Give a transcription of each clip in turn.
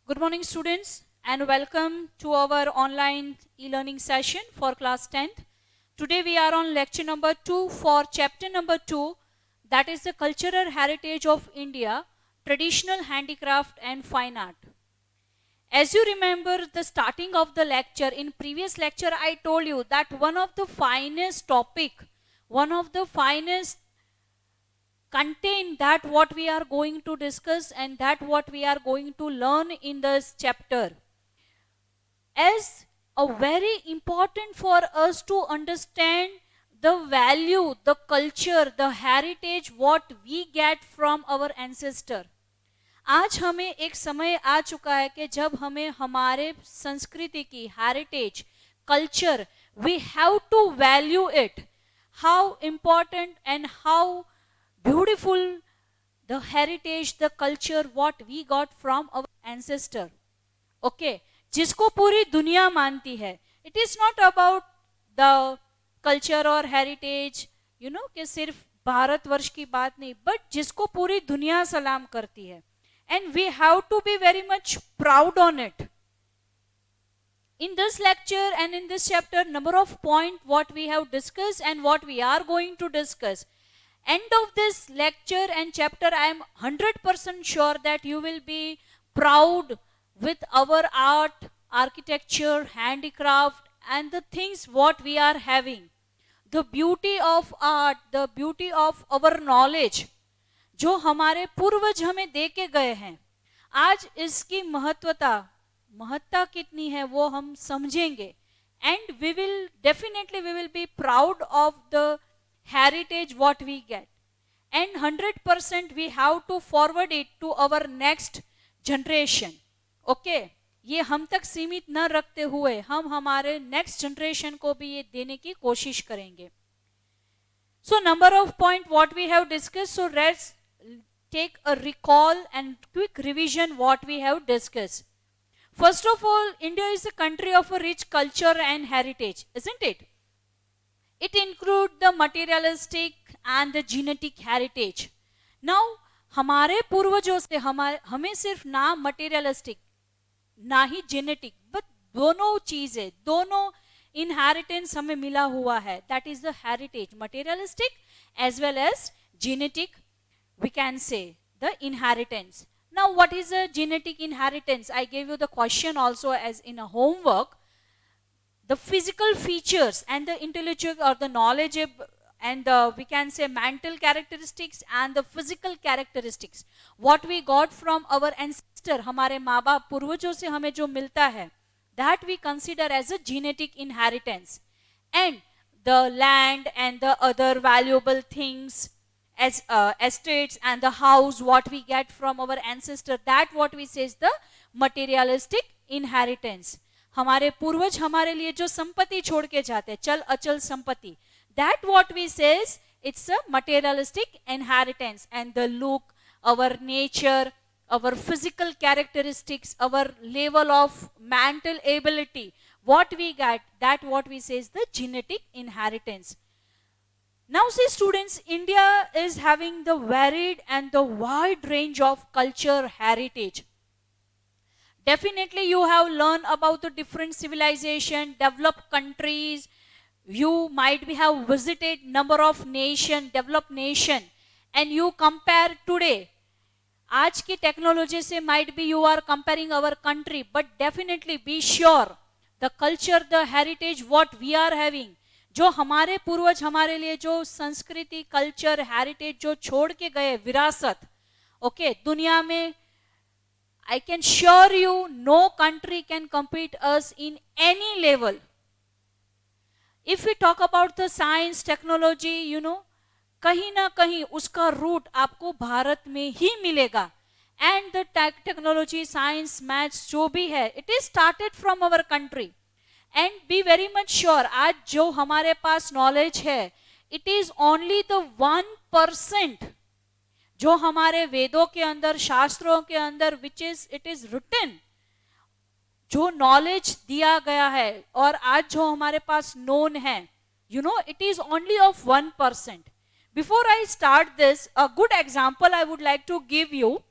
Good morning, students, and welcome to our online e-learning session for class 10th. Today we are on lecture number 2 for chapter number 2, that is the cultural heritage of India, traditional handicraft and fine art. As you remember the starting of the lecture, in previous lecture I told you that one of the finest topic, one of the finest contain that what we are going to discuss and that what we are going to learn in this chapter as a very important for us to understand the value, the culture, the heritage what we get from our ancestor. आज हमें एक समय आ चुका है कि जब हमें हमारे संस्कृति की heritage culture we have to value it, how important and how beautiful the heritage, the culture what we got from our ancestor. Okay, जिसको पूरी दुनिया मानती है. It is not about the culture or heritage, you know, कि सिर्फ भारतवर्ष की बात नहीं, but जिसको पूरी दुनिया सलाम करती है. And we have to be very much proud on it. In this lecture and in this chapter, number of points what we have discussed and what we are going to discuss. End of this lecture and chapter, I am 100% sure that you will be proud with our art, architecture, handicraft and the things what we are having. The beauty of art, the beauty of our knowledge, जो हमारे पूर्वज हमें दे के गए हैं, आज इसकी महत्ता कितनी है वो हम समझेंगे. And we will definitely be proud of the heritage what we get, and 100% we have to forward it to our next generation. Okay, ये हम तक सीमित न रखते हुए हम हमारे नेक्स्ट जनरेशन को भी ये देने की कोशिश करेंगे. So number of point what we have discussed, so let's take a recall and quick revision what we have discussed. First of all, India is a country of a rich culture and heritage, isn't it? It includes the materialistic and the genetic heritage. Now, हमारे पूर्वजों से हमें सिर्फ ना materialistic ना ही genetic, but दोनों चीजें, दोनों inheritance हमें मिला हुआ है. That is the heritage, materialistic as well as genetic, we can say the inheritance. Now, what is a genetic inheritance? I gave you the question also as in a homework. The physical features and the intellectual or the knowledge and the, we can say, mental characteristics and the physical characteristics what we got from our ancestor, हमारे माँ बाप पूर्वजों से हमें जो मिलता है, that we consider as a genetic inheritance. And the land and the other valuable things as estates and the house what we get from our ancestor, that what we say is the materialistic inheritance. हमारे पूर्वज हमारे लिए जो संपत्ति छोड़ के जाते हैं, चल अचल संपत्ति, that what we says it's a materialistic inheritance. And the look, our nature, our physical characteristics, our level of mental ability what we get, that what we say is the genetic inheritance. Now see students, India is having the varied and the wide range of culture heritage. Definitely you have learned about the different civilization, developed countries. You might be have visited number of nation, developed nation, and you compare today. आज की technology से might be you are comparing our country, but definitely be sure the culture, the heritage what we are having, जो हमारे पूर्वज हमारे लिए जो संस्कृति, कल्चर, हेरिटेज जो छोड़ के गए विरासत, ओके, दुनिया में I can assure you no country can compete us in any level. If we talk about the science, technology, you know, कहीं ना कहीं उसका रूट आपको भारत में ही मिलेगा. And the technology, science, maths जो भी है, it is started from our country. And be very much sure, आज जो हमारे पास knowledge है, it is only the 1% जो हमारे वेदों के अंदर, शास्त्रों के अंदर, which is it is written, जो नॉलेज दिया गया है और आज जो हमारे पास नोन है, you know, it is only of 1%. Before I start this, a good example I would like to give you.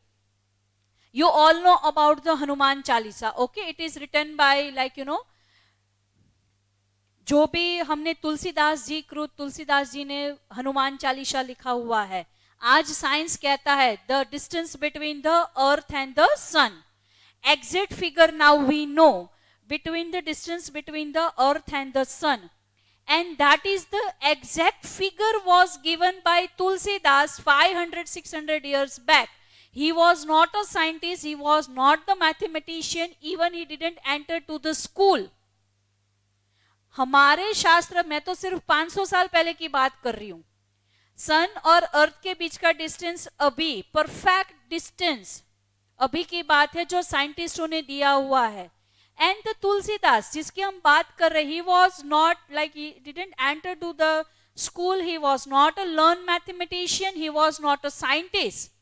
You all know about the Hanuman Chalisa. Okay, it is written by जो भी हमने तुलसीदास जी कृत तुलसीदास जी ने हनुमान चालीसा लिखा हुआ है. आज science कहता है the distance between the earth and the sun. Exact figure now we know between the distance between the earth and the sun, and that is the exact figure was given by Tulsidas 500-600 years back. He was not a scientist, he was not the mathematician, even he didn't enter to the school. हमारे शास्त्र में तो सिर्फ 500 साल पहले की बात कर रही हूं. सन और अर्थ के बीच का डिस्टेंस अभी परफेक्ट डिस्टेंस अभी की बात है जो साइंटिस्टों ने दिया हुआ है. And the Tulsidas, जिसकी हम बात कर रहे, he was not like he didn't enter to the school, he was not a learned mathematician, he was not a scientist,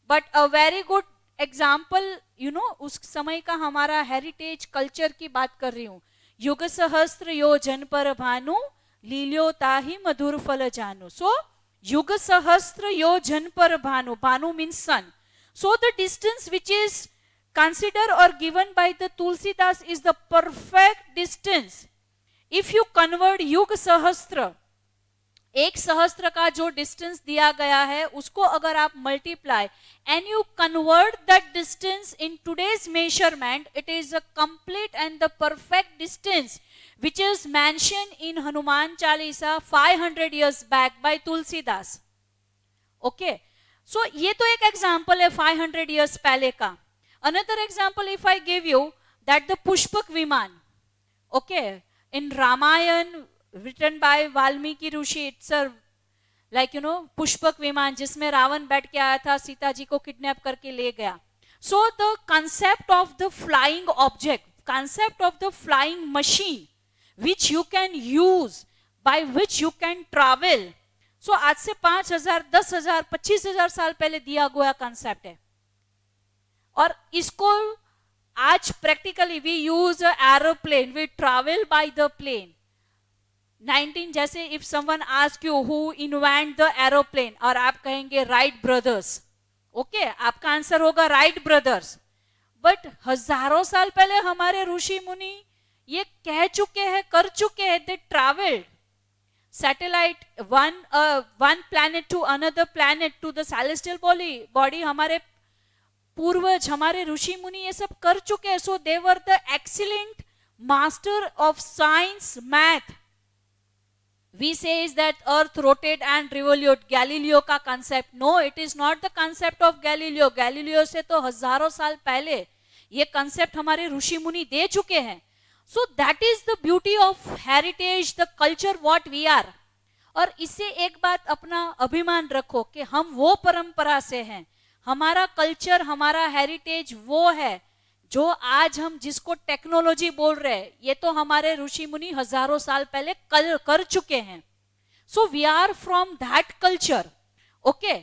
but a very good example, उस समय का हमारा हेरिटेज कल्चर की बात कर रही हूँ. युग सहस्त्र योजन पर भानु लील्यो ताहि मधुर फल जानू. So युग सहस्त्र योजन पर Bhanu, Bhanu means sun. So the distance which is considered or given by the Tulsidas is the perfect distance. If you convert युग सहस्त्र, एक सहस्त्र का जो डिस्टेंस दिया गया है उसको अगर आप multiply and you convert that distance in today's measurement, it is a complete and the perfect distance which is mentioned in Hanuman Chalisa 500 years back by Tulsidas. Okay, so ये तो एक एग्जाम्पल है 500 years पहले का. Another example, if I give you that the Pushpak Viman, okay, in Ramayana written by Valmiki Rishi, it's a Pushpak Viman जिसमें रावण बैठ के आया था, सीता जी को किडनैप करके ले गया. So the concept of the flying object, concept of the flying machine, which you can use, by which you can travel. So आज से 5,000, 10,000, 25,000 साल पहले दिया गया कंसेप्ट है. और इसको आज practically we use aeroplane, we travel by the plane. 19 जैसे if someone ask you who invent the aeroplane, और आप कहेंगे राइट ब्रदर्स. ओके, आपका आंसर होगा राइट ब्रदर्स. बट हजारों साल पहले हमारे ऋषि मुनि ये कह चुके हैं, कर चुके हैं. They travelled satellite one planet to another planet to the celestial body. हमारे पूर्वज, हमारे ऋषि मुनि ये सब कर चुके हैं. So they were the excellent master of science, math. We say is that earth rotate and revolute. Galileo का concept, no, it is not the concept of Galileo. Galileo से तो हजारों साल पहले ये कंसेप्ट हमारे ऋषि मुनि दे चुके हैं. So that is the beauty of heritage, the culture what we are. और इससे एक बात अपना अभिमान रखो कि हम वो परंपरा से हैं. हमारा कल्चर, हमारा हेरिटेज वो है जो आज हम जिसको टेक्नोलॉजी बोल रहे हैं, ये तो हमारे ऋषि मुनि हजारों साल पहले कर चुके हैं. So we are from that culture. Okay,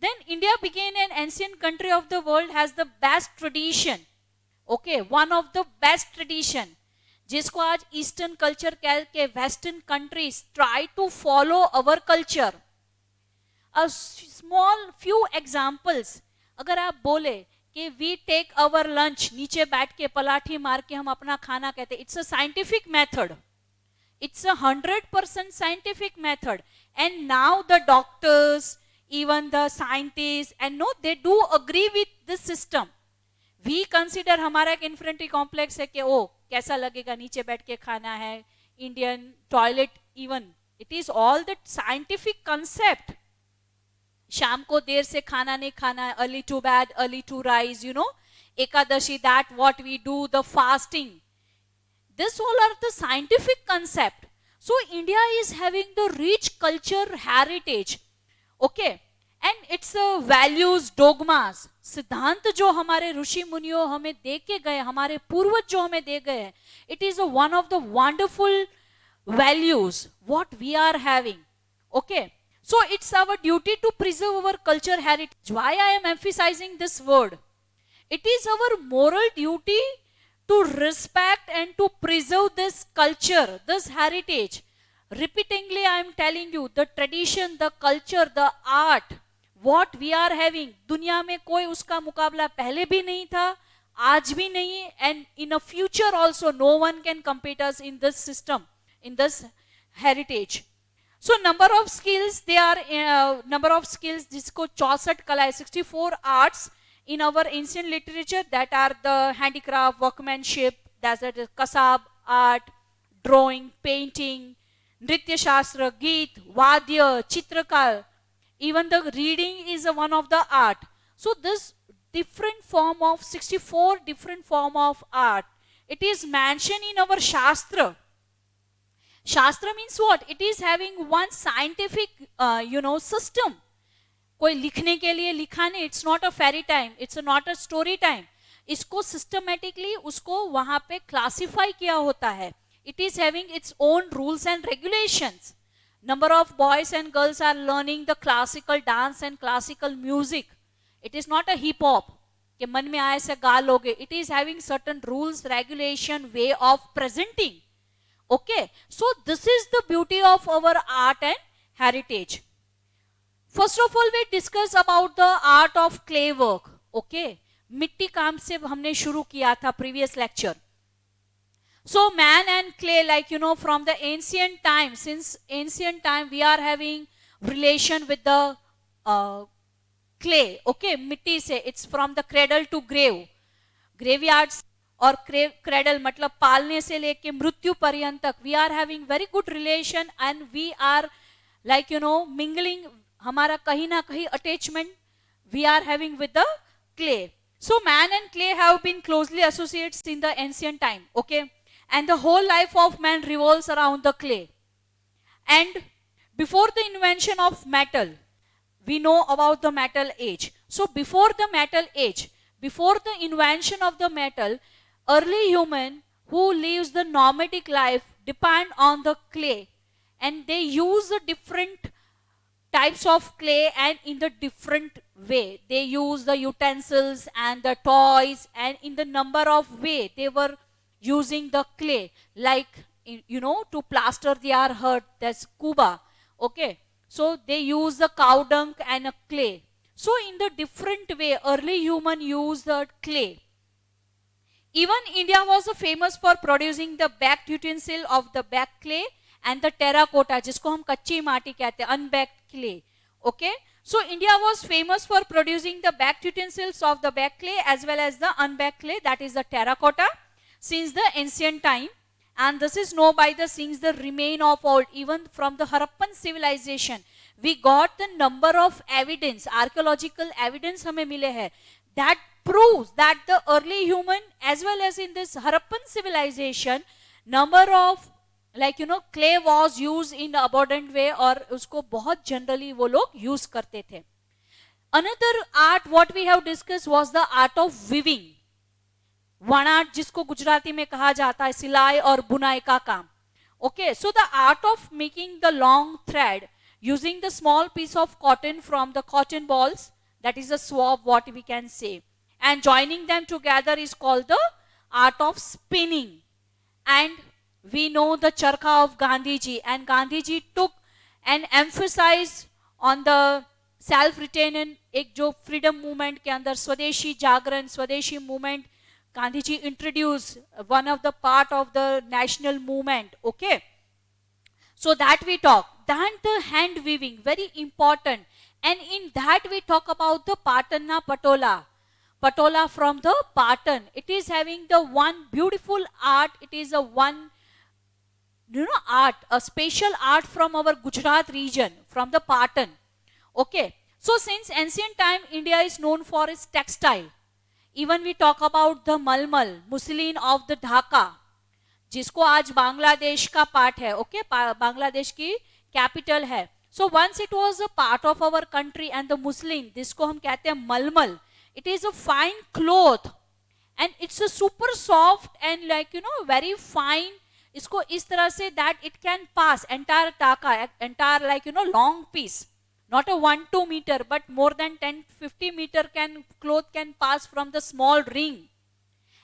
then India became an ancient country of the world, has the best tradition. Okay, one of the best tradition जिसको आज ईस्टर्न कल्चर कह के western countries try to follow our culture. A small few examples, अगर आप बोले कि we take our lunch, नीचे बैठ के पलाठी मार के हम अपना खाना कहते, it's a scientific method. It's 100% scientific method. And now the doctors, even the scientist, and no, they do agree with this system. We consider, हमारा एक इन्फेरिटी कॉम्प्लेक्स है कि ओ कैसा लगेगा नीचे बैठ के खाना है, Indian toilet, even it is all the scientific concept. शाम को देर से खाना नहीं खाना है, early to bed, early to rise, Ekadashi, that what we do, the fasting, this all are the scientific concept. So India is having the rich culture heritage. Okay, and its values, dogmas, सिद्धांत जो हमारे ऋषि मुनियों हमें दे के गए, हमारे पूर्वज जो हमें दे गए हैं, it is one of the wonderful values what we are having. Okay, so it's our duty to preserve our culture heritage. Why I am emphasizing this word? It is our moral duty to respect and to preserve this culture, this heritage. Repeatedly I am telling you, the tradition, the culture, the art, what we are having, दुनिया में कोई उसका मुकाबला पहले भी नहीं था, आज भी नहीं, and in a future also no one can compete us in this system, in this heritage. So number of skills, they are number of skills जिसको 64 कला है, 64 arts in our ancient literature, that are the handicraft, workmanship, that's the kasab art, drawing, painting, nritya shastra, geet, vadya, chitrakal, even the reading is one of the art. So this different form of 64 different form of art, it is mentioned in our shastra. Shastra means what? It is having one scientific system. कोई लिखने के लिए लिखा नहीं, it's not a fairy time, it's not a story time. इसको systematically उसको वहां पे क्लासिफाई किया होता है. It is having its own rules and regulations. Number of boys and girls are learning the classical dance and classical music. It is not a hip hop कि मन में आए से गा लोगे. It is having certain rules, regulation, way of presenting. Okay, so this is the beauty of our art and heritage. First of all, we discuss about the art of clay work. Okay, मिट्टी काम से हमने शुरू किया था previous lecture. So man and clay, like from the ancient time, since ancient time we are having relation with the clay. Okay, मिट्टी से, it's from the cradle to grave. Graveyards और क्रेडल मतलब पालने से लेके मृत्यु पर्यंत तक we are having very good relation and we are like mingling. हमारा कहीं ना कहीं attachment we are having with the clay. So man and clay have been closely associates in the ancient time. Okay, and the whole life of man revolves around the clay. And before the invention of metal, we know about the metal age. So before the metal age, before the invention of the metal, early human who lives the nomadic life depend on the clay, and they use the different types of clay and in the different way. They use the utensils and the toys, and in the number of way they were using the clay, like to plaster their hut, that's kuba. Okay, so they use the cow dung and a clay. So in the different way, early human used the clay. Even India was famous for producing the baked utensil of the baked clay and the terracotta, जिसको हम कच्ची माटी कहते हैं, unbaked clay. Okay, so India was famous for producing the baked utensils of the baked clay as well as the unbaked clay, that is the terracotta, since the ancient time. And this is known by the since the remain of old, even from the Harappan civilization. We got the number of evidence, archaeological evidence हमें मिले हैं, that proves that the early human as well as in this Harappan civilization, number of clay was used in abundant way, और उसको बहुत generally वो लोग use करते थे. Another art what we have discussed was the art of weaving. One art जिसको गुजराती में कहा जाता है सिलाई और बुनाई का काम. Okay, so the art of making the long thread using the small piece of cotton from the cotton balls, that is a swab what we can say, and joining them together is called the art of spinning. And we know the charkha of Gandhiji, and Gandhiji took and emphasized on the self-retained एक जो freedom movement के अंदर स्वदेशी जागरण, स्वदेशी movement Gandhiji introduced, one of the part of the national movement. Okay, so that we talk. Then the hand weaving, very important, and in that we talk about the Patanna Patola. Patola from the Patan. It is having the one beautiful art. It is a one, art, a special art from our Gujarat region, from the Patan. Okay, so since ancient time, India is known for its textile. Even we talk about the Malmal, muslin of the Dhaka, जिसको आज बांग्लादेश का part है. Okay, Bangladesh की capital है. So once it was a part of our country, and the muslin, जिसको हम कहते हैं मलमल, it is a fine cloth and it's a super soft and very fine. इसको इस तरह से that it can pass entire Dhaka, entire long piece, not a 1-2 meter, but more than 10-50 meter cloth can pass from the small ring,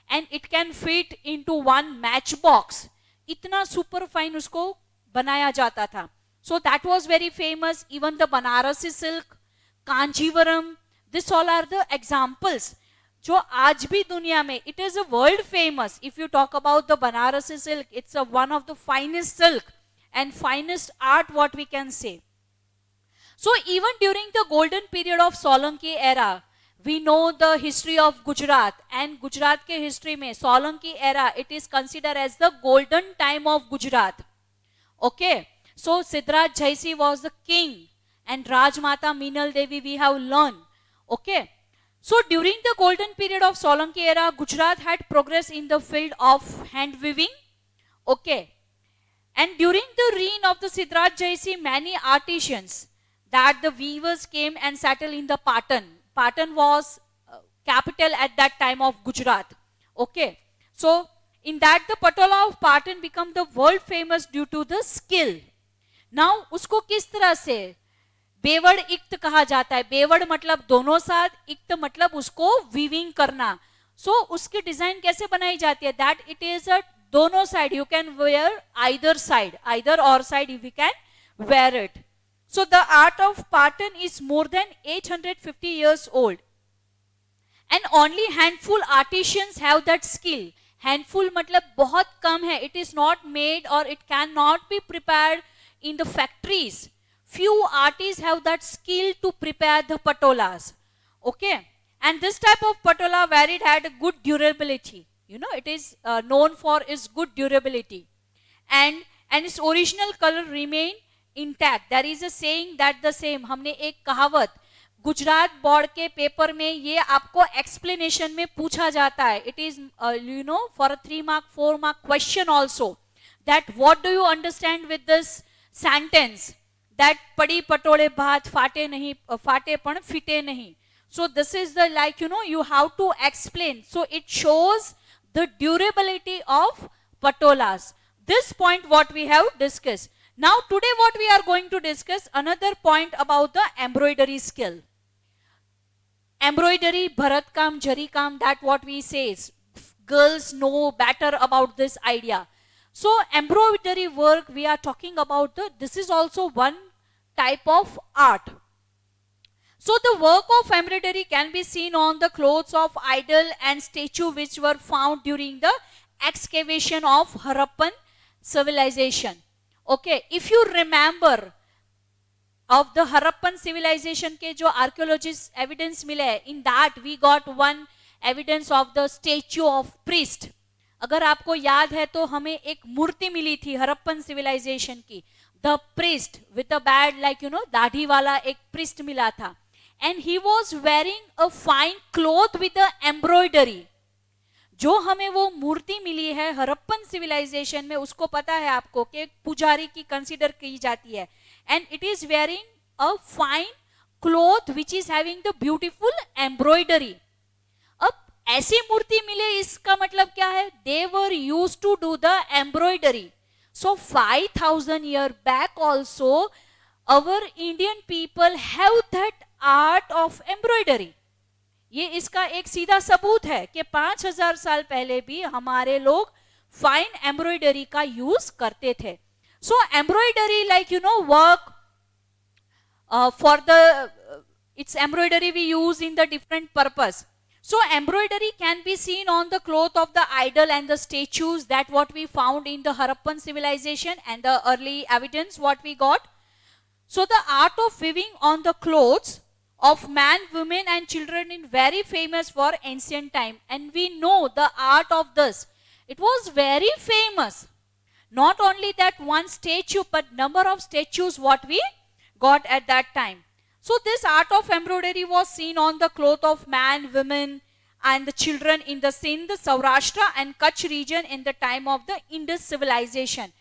and it can fit into one matchbox. इतना super fine उसको बनाया जाता था. So that was very famous. Even the Banarasi silk, Kanjeevaram, this all are the examples जो आज भी दुनिया में, it is a world famous. If you talk about the Banarasi silk, it's a one of the finest silk and finest art what we can say. So even during the golden period of Solanki era, we know the history of Gujarat, and Gujarat ke history mein Solanki era, it is considered as the golden time of Gujarat. Okay, so Siddharth Jaisi was the king and Rajmata Meenal Devi we have learned. Okay, so during the golden period of Solanki era, Gujarat had progress in the field of hand weaving. Okay, and during the reign of the Siddharth Jaisi, many artisans that the weavers came and settled in the Patan. Patan was capital at that time of Gujarat. Okay, so in that the Patola of Patan become the world famous due to the skill. Now उसको किस तरह से बेवड़ इक्त कहा जाता है. बेवड़ मतलब दोनों साथ, इक्त मतलब उसको वीविंग करना. So उसकी डिजाइन कैसे बनाई जाती है, that it is a दोनों side, you can wear either side, either or side if you can wear it. So the art of Patan is more than 850 years old, and only handful artisans have that skill. Handful मतलब बहुत कम है. It is not made or it cannot be prepared in the factories. Few artists have that skill to prepare the patolas. Okay, and this type of patola where it had a good durability. You know, it is known for its good durability, and its original color remain intact. There is a saying that the same, हमने एक कहावत Gujarat board के paper में ये आपको explanation में पूछा जाता है. It is you know, for a 3 mark 4 mark question also, that what do you understand with this sentence, that पड़ी पटोले भात फाटे नहीं, फाटे पण फिटे नहीं. So this is the, like, you know, you have to explain. So it shows the durability of patolas. This point what we have discussed. Now today what we are going to discuss, another point about the embroidery skill. Embroidery, bharat kam, jari kam, that what we say is, girls know better about this idea. So embroidery work we are talking about, this is also one type of art. So the work of embroidery can be seen on the clothes of idol and statue which were found during the excavation of Harappan civilization. Okay, if you remember of the Harappan civilization के जो archaeologist evidence मिले हैं, in that we got one evidence of the statue of priest. अगर आपको याद है तो हमें एक मूर्ति मिली थी हरप्पन सिविलाइजेशन की, the priest with a bad, like, you know, दाढ़ी वाला एक priest मिला था. And he was wearing a fine cloth with the embroidery. जो हमें वो मूर्ति मिली है हरप्पन सिविलाइजेशन में, उसको पता है आपको कि पुजारी की कंसीडर की जाती है, and it is wearing a fine cloth which is having the beautiful embroidery. अब ऐसी मूर्ति मिले, इसका मतलब क्या है, they were used to do the embroidery. So 5000 years back also our Indian people have that art of embroidery. ये इसका एक सीधा सबूत है कि 5000 साल पहले भी हमारे लोग फाइन एम्ब्रॉयडरी का यूज करते थे. So embroidery, like, you know, work for the its embroidery we use in the different purpose. So embroidery can be seen on the cloth of the idol and the statues, that what we found in the Harappan civilization and the early evidence what we got. So the art of weaving on the clothes of man, women and children is very famous for ancient time, and we know the art of this. It was very famous. Not only that one statue, but number of statues what we got at that time. So this art of embroidery was seen on the cloth of man, women and the children in the Sindh, Saurashtra and Kutch region in the time of the Indus civilization.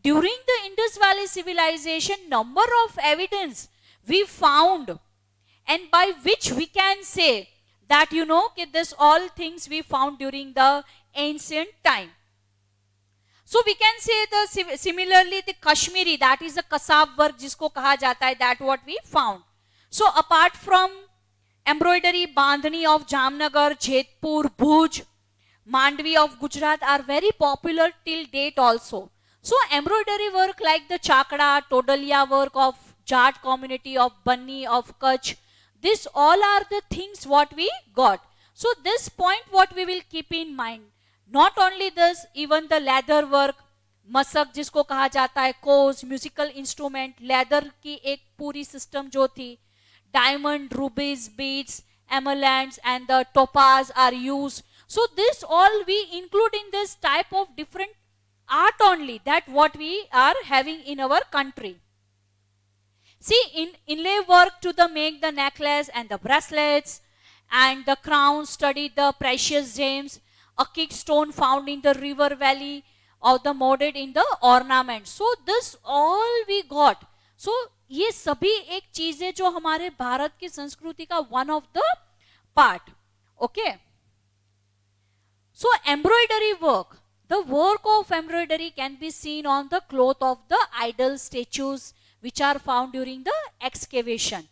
During the Indus Valley civilization, number of evidence we found, and by which we can say that, you know, this all things we found during the ancient time. So we can say the similarly the Kashmiri, that is the kasab work jisko kaha jata hai, that what we found. So apart from embroidery, Bandhani of Jamnagar, Jethpur, Bhuj, Mandvi of Gujarat are very popular till date also. So embroidery work like the Chakra, Todalia work of Jat community of Banni of Kutch, This all are the things what we got. So this point what we will keep in mind. Not only this, even the leather work, मसक जिसको कहा जाता है, कोज, musical instrument, leather की एक पूरी system जो थी, diamond, rubies, beads, emeralds and the topaz are used. So this all we include in this type of different art only, that what we are having in our country. See, in inlay work to the make the necklace and the bracelets and the crown, study the precious gems, a kickstone found in the river valley of the molded in the ornament. So this all we got. So ये सभी एक चीज है जो हमारे भारत की संस्कृति का one of the part. Okay, so embroidery work, the work of embroidery can be seen on the cloth of the idol statues which are found during the excavation.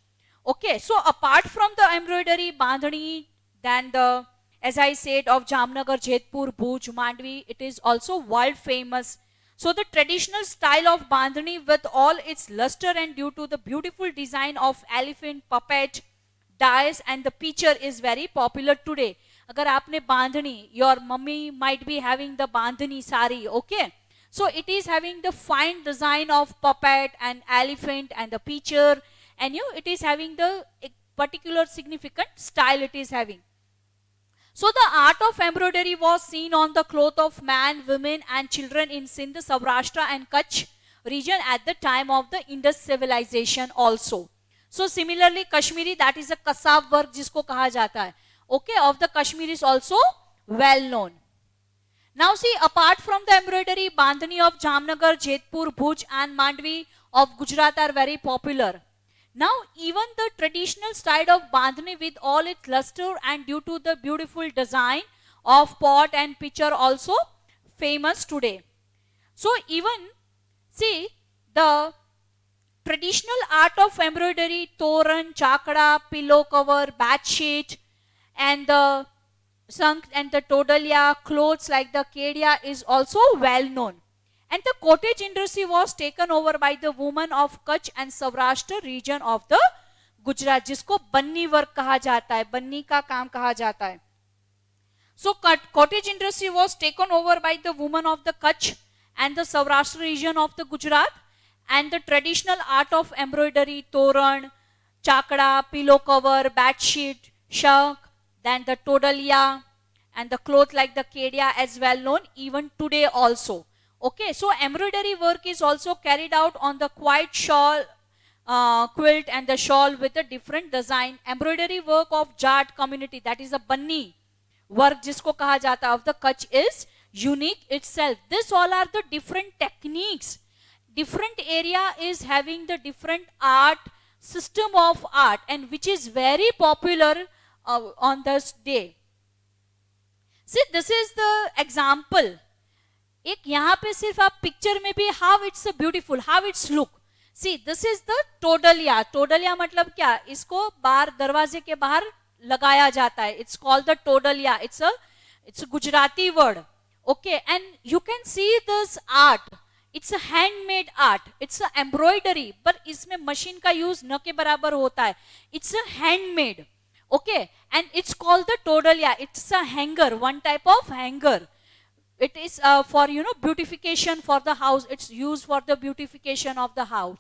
Okay, so apart from the embroidery, bandhani, then the, as I said, of Jamnagar, Jodhpur, Bhuj, Mandvi, it is also world famous. So the traditional style of bandhani with all its luster and due to the beautiful design of elephant, puppet, dice and the picture is very popular today. अगर आपने bandhani, your mummy might be having the bandhani sari, okay? So it is having the fine design of puppet and elephant and the picture, and it is having the particular significant style it is having. So the art of embroidery was seen on the cloth of man, women and children in Sindh, Saurashtra and Kutch region at the time of the Indus civilization also. So similarly Kashmiri, that is a kasab work जिसको कहा जाता है, okay, of the Kashmir is also well known. Now see, apart from the embroidery, bandhani of Jamnagar, Jodhpur, Bhuj and Mandvi of Gujarat are very popular. Now even the traditional style of bandhani with all its luster and due to the beautiful design of pot and pitcher also famous today. So even see the traditional art of embroidery, toran, chakra, pillow cover, bed sheet and the Sank and the Todalia, clothes like the Kedia is also well known. And the cottage industry was taken over by the women of Kutch and Saurashtra region of the Gujarat, जिसको बन्नी work कहा जाता है, बन्नी का काम कहा जाता है. So cottage industry was taken over by the women of the Kutch and the Saurashtra region of the Gujarat, and the traditional art of embroidery, toran, chakra, pillow cover, bed sheet, shank, then the Todalia and the cloth like the Kedia as well known even today also. Okay, so embroidery work is also carried out on the white shawl, quilt and the shawl with a different design. Embroidery work of Jat community, that is a Banni work जिसको कहा जाता है of the Kutch is unique itself. This all are the different techniques. Different area is having the different art, system of art, and which is very popular on this day. See, this is the example. एक यहाँ पे सिर्फ आप picture में भी how it's a beautiful, how it's look. See, this is the todalia. Todalia मतलब क्या? इसको बाहर दरवाजे के बाहर लगाया जाता है. It's called the todalia. It's a Gujarati word. Okay, and you can see this art. It's a handmade art. It's a embroidery, but इसमें मशीन का यूज न के बराबर होता है. It's a handmade. Okay, and it's called the todalia. It's a hanger, one type of hanger. It is for beautification for the house. It's used for the beautification of the house.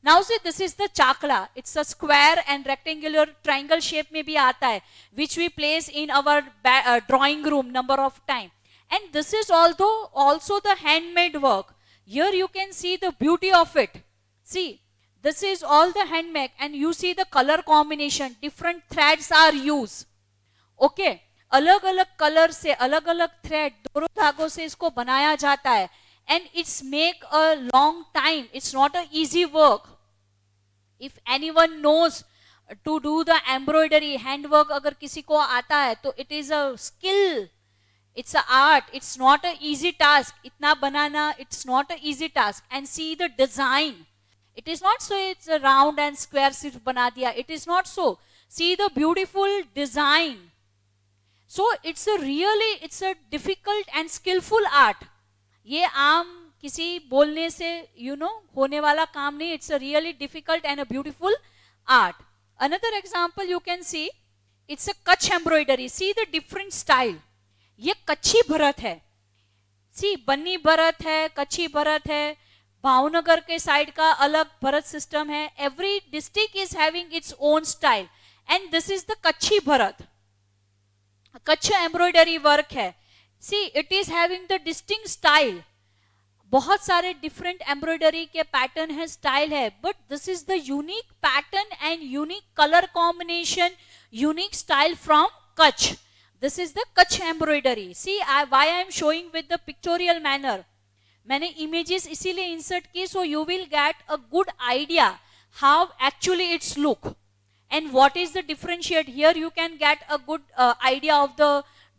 Now see, this is the chakla. It's a square and rectangular triangle shape में भी आता है, which we place in our drawing room number of time. And this is also the handmade work. Here you can see the beauty of it. See, this is all the handmade, and you see the color combination. Different threads are used. Okay, अलग अलग colour से अलग अलग thread, दोनों धागों से इसको बनाया जाता है. And it's make a long time. It's not a easy work. If anyone knows to do the embroidery, handwork अगर किसी को आता है तो it is a skill. It's a art. It's not a easy task. इतना बनाना, it's not a easy task. And see the design. It is not so it's a round and square सिर्फ बना दिया. It is not so. See the beautiful design. So it's a difficult and skillful art. ये आम किसी बोलने से होने वाला काम नहीं. It's a really difficult and a beautiful art. Another example you can see, it's a Kutch embroidery. See the different style. ये कच्छी भरत है. See, बन्नी भरत है, कच्छी भरत है, भावनगर के साइड का अलग भरत सिस्टम है. Every district is having its own style, and this is the Kutchi Bharat. Kutch embroidery work है. See, it is having the distinct style. बहुत सारे डिफरेंट एम्ब्रॉयडरी के पैटर्न है, स्टाइल है, but this is the unique pattern and unique colour combination, unique style from Kutch. This is the Kutch embroidery. See why I am showing with the pictorial manner. मैंने images इसीलिए insert की, so you will get a good idea how actually it's look and what is the differentiate. Here you can get a good idea of the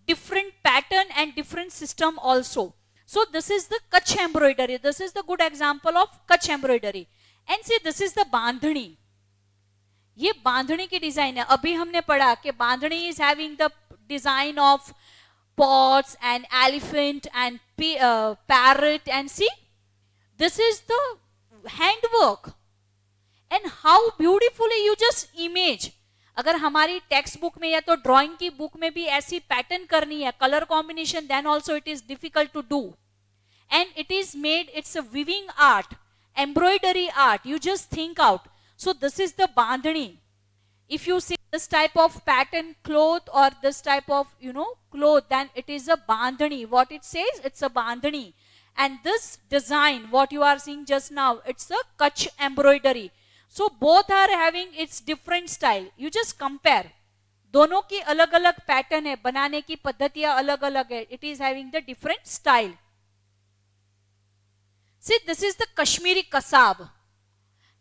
different pattern and different system also. So this is the Kutch embroidery. This is the good example of Kutch embroidery. And see, this is the बांधनी. ये बांधनी की design है. अभी हमने पढ़ा कि बांधनी is having the design of pots and elephant and parrot, and see, this is the handwork. And how beautifully you just image. अगर हमारी text book में या तो ड्राइंग की बुक में भी ऐसी पैटर्न करनी है, colour combination, then also it is difficult to do. And it is made, it's a weaving art, embroidery art. You just think out. So this is the Bandhani. If you see this type of pattern cloth or this type of cloth, then it is a bandhani. What it says, it's a bandhani. And this design, what you are seeing just now, it's a Kutch embroidery. So both are having its different style. You just compare. दोनों की अलग अलग pattern है, बनाने की पद्धतियां अलग अलग है. It is having the different style. See, this is the Kashmiri Kasab.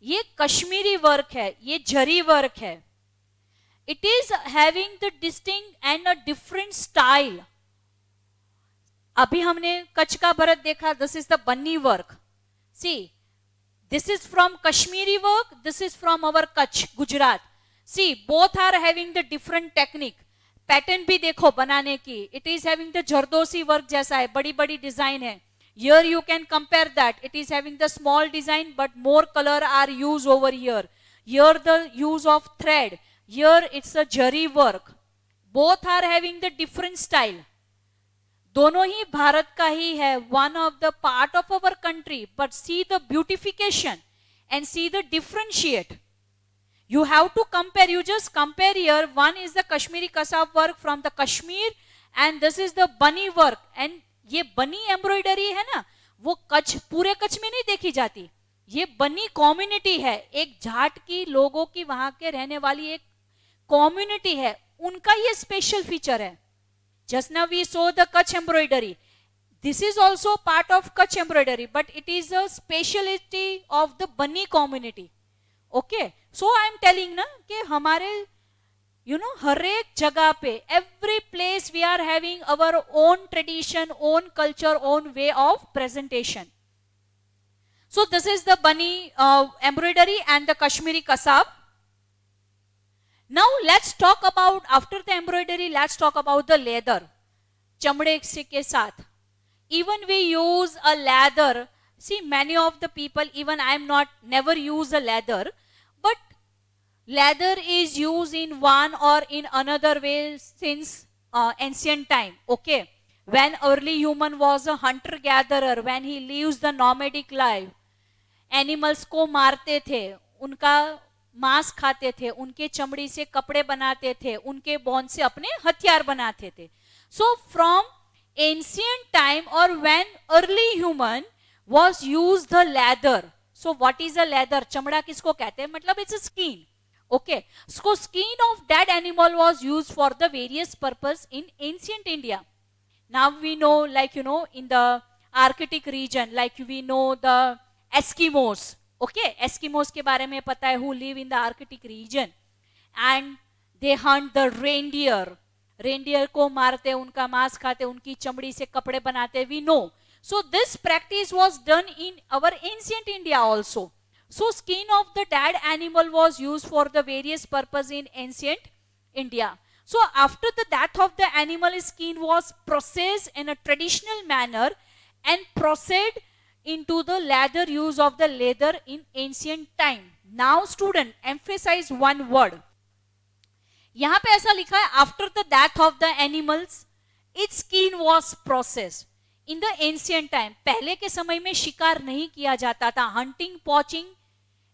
ये कश्मीरी वर्क है, ये जरी वर्क है. It is having the distinct and a different style. अभी हमने कच्छ का भरत देखा. This is the Banni work. See, this is from Kashmiri work. This is from our Kutch, Gujarat. See, both are having the different technique. Pattern भी देखो बनाने की. It is having the Jardosi work जैसा है, बड़ी बड़ी design है. Here you can compare that. It is having the small design, but more color are used over here. Here the use of thread. Here it's a jari work. Both are having the different style. दोनों ही भारत का ही है, one of the part of our country, but see the beautification and see the differentiate. You have to compare. You just compare here. One is the Kashmiri Kasab work from the Kashmir, and this is the Bani work. And ये बनी embroidery है ना, वो कच्छ, पूरे कच्छ में नहीं देखी जाती. ये बनी कम्युनिटी है, एक जाट की लोगों की, वहां के रहने वाली एक कम्युनिटी है, उनका ये स्पेशल फीचर है. Just now we saw the Kutch embroidery. This is also part of Kutch embroidery, but it is a specialty of the Bani community. Okay, so I am telling ना कि हमारे हर एक जगह पे, every place we are having our own tradition, own culture, own way of presentation. So this is the Bani embroidery and the Kashmiri Kasab. Now let's talk about, after the embroidery, let's talk about the leather. चमड़े के साथ. Even we use a leather. See, many of the people, even I am not, never use a leather, but leather is used in one or in another way since ancient time. Okay, when early human was a hunter gatherer, when he lives the nomadic life, animals को मारते थे, उनका मांस खाते थे, उनके चमड़ी से कपड़े बनाते थे, उनके बोन से अपने हथियार बनाते थे. So from ancient time, or when early human was used the leather. So what is a leather? चमड़ा किसको कहते हैं? मतलब it's a skin. Okay, so skin of dead animal was used for the various purpose in ancient India. Now we know, like in the Arctic region, like we know the Eskimos. Okay, Eskimos के बारे में पता है, who live in the Arctic region, and they hunt the reindeer. Reindeer को मारते, उनका मांस खाते, उनकी चमड़ी से कपड़े बनाते. We know. So this practice was done in our ancient India also. So skin of the dead animal was used for the various purpose in ancient India. So after the death of the animal, skin was processed in a traditional manner and proceed into the leather, use of the leather in ancient time. Now student, emphasize one word. यहां पे ऐसा लिखा है, after the death of the animals it's skin was processed in the ancient time. पहले के समय में शिकार नहीं किया जाता था, हंटिंग पॉचिंग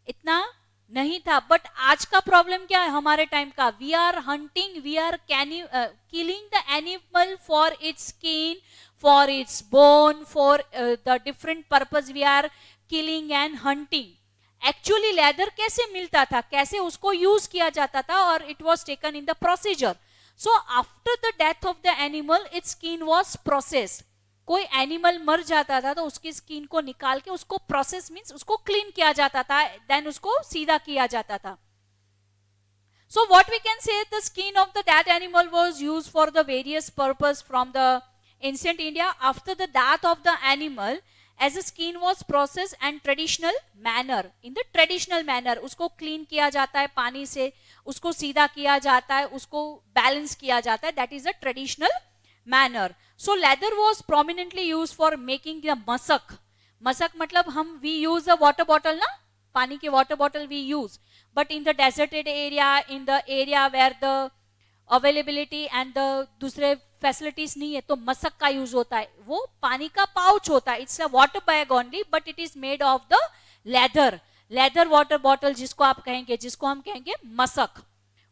इतना नहीं था। बट आज का प्रॉब्लम क्या है हमारे टाइम का, we are hunting, we are killing the animal for its skin, for its bone, for the different purpose we are killing and hunting. Actually leather कैसे मिलता था, कैसे उसको यूज किया जाता था, और it was taken in the procedure. So after the death of the animal it's skin was processed. कोई एनिमल मर जाता था तो उसकी स्किन को निकाल के उसको प्रोसेस मींस उसको क्लीन किया जाता था, देन उसको सीधा किया जाता था। So what we can say, the skin of the dead animal was used for the various purpose from the ancient India. After the death of the animal, as a skin was processed and traditional manner, in the traditional manner, उसको clean किया जाता है पानी से, उसको सीधा किया जाता है, उसको balance किया जाता है, that is a traditional manner. So leather was prominently used for making the masak. Masak मतलब हम we use a water bottle ना, पानी के water bottle we use. But in the deserted area, in the area where the availability and the दूसरे facilities नहीं है, तो मसक का यूज होता है, वो पानी का पाउच होता है, it's a water bag only, but it is made of the leather water bottle जिसको आप कहेंगे, जिसको हम कहेंगे मसक.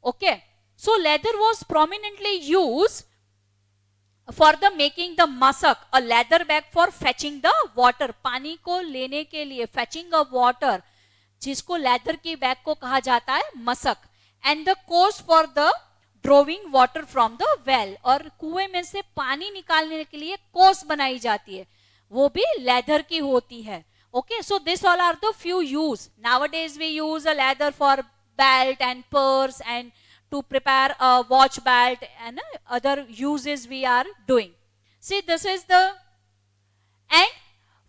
Okay, so leather was prominently use for the making the masak, a leather bag for fetching the water, पानी को लेने के लिए, फेचिंग अ वाटर, जिसको लेदर की बैग को कहा जाता है मसक. And the course for the drawing water from the well, और कुएं में से पानी निकालने के लिए कोर्स बनाई जाती है, वो भी लेदर की होती है. Okay, so this all are the few use. Nowadays we use a leather for belt and purse and to prepare a watch belt and other uses we are doing. See, this is the, and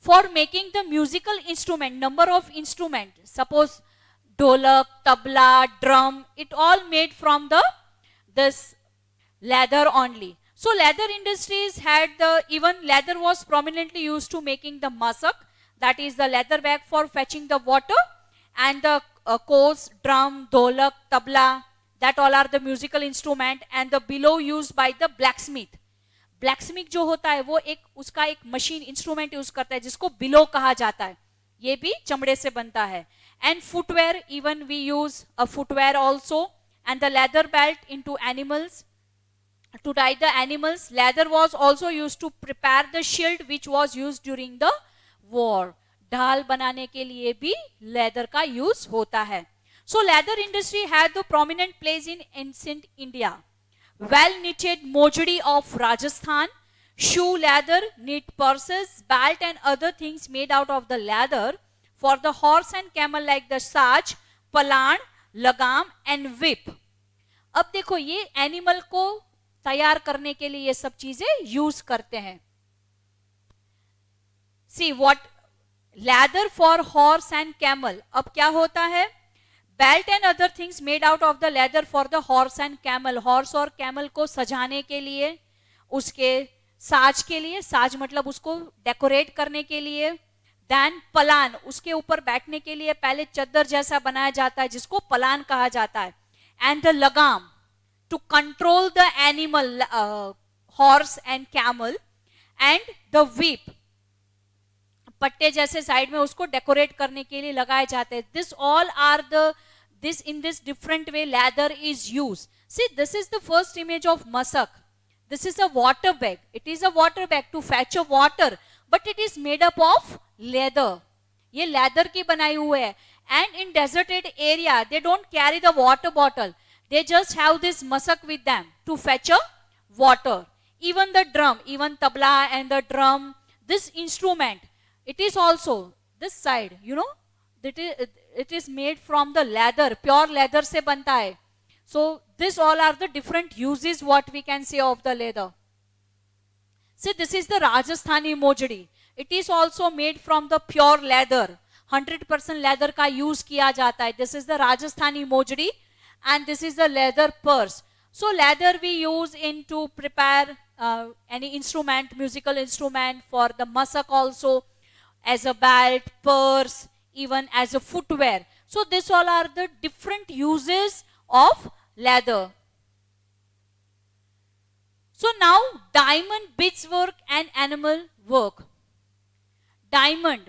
for making the musical instrument, number of instrument, suppose dholak, tabla, drum, it all made from the this leather only. So leather industries had the, even leather was prominently used to making the masak, that is the leather bag for fetching the water, and the course, drum, dholak, tabla, that all are the musical instrument, and the below used by the blacksmith. Blacksmith जो होता है वो एक उसका एक machine instrument use करता है जिसको बिलो कहा जाता है, ये भी चमड़े से बनता है. And footwear, even we use a footwear also, and the leather belt into animals to tie the animals. Leather was also used to prepare the shield which was used during the war. ढाल बनाने के लिए भी leather का use होता है. So leather industry had the prominent place in ancient India. Well knitted mojadi of Rajasthan, shoe leather, knit purses, belt and other things made out of the leather for the horse and camel like the saj, palan, lagam and whip. अब देखो ये animal को तैयार करने के लिए ये सब चीजें यूज करते हैं. See what leather for horse and camel. अब क्या होता है, belt and other things made out of the leather for the horse and camel, horse और कैमल को सजाने के लिए, उसके साज के लिए, साज मतलब उसको डेकोरेट करने के लिए. देन पलान, उसके ऊपर बैठने के लिए पहले चद्दर जैसा बनाया जाता है जिसको पलान कहा जाता है. एंड द लगाम to control the animal, horse and camel. And the whip, पट्टे जैसे साइड में उसको डेकोरेट करने के लिए लगाए जाते हैं. This all are the, this in this different way leather is used. See, this is the first image of masak. This is a water bag. It is a water bag to fetch a water, but it is made up of leather. ये leather की बनाई हुई है. And in deserted area they don't carry the water bottle, they just have this masak with them to fetch a water. Even the drum, even tabla and the drum, this instrument, it is also this side, you know, it is made from the leather, pure leather से बनता है. So this all are the different uses what we can say of the leather. See, this is the Rajasthani mojadi. It is also made from the pure leather. 100% leather का use किया जाता है. This is the Rajasthani mojadi and this is the leather purse. So leather we use in to prepare any instrument, musical instrument, for the masak also, as a belt, purse, even as a footwear. So this all are the different uses of leather. So now diamond beadswork and animal work. Diamond,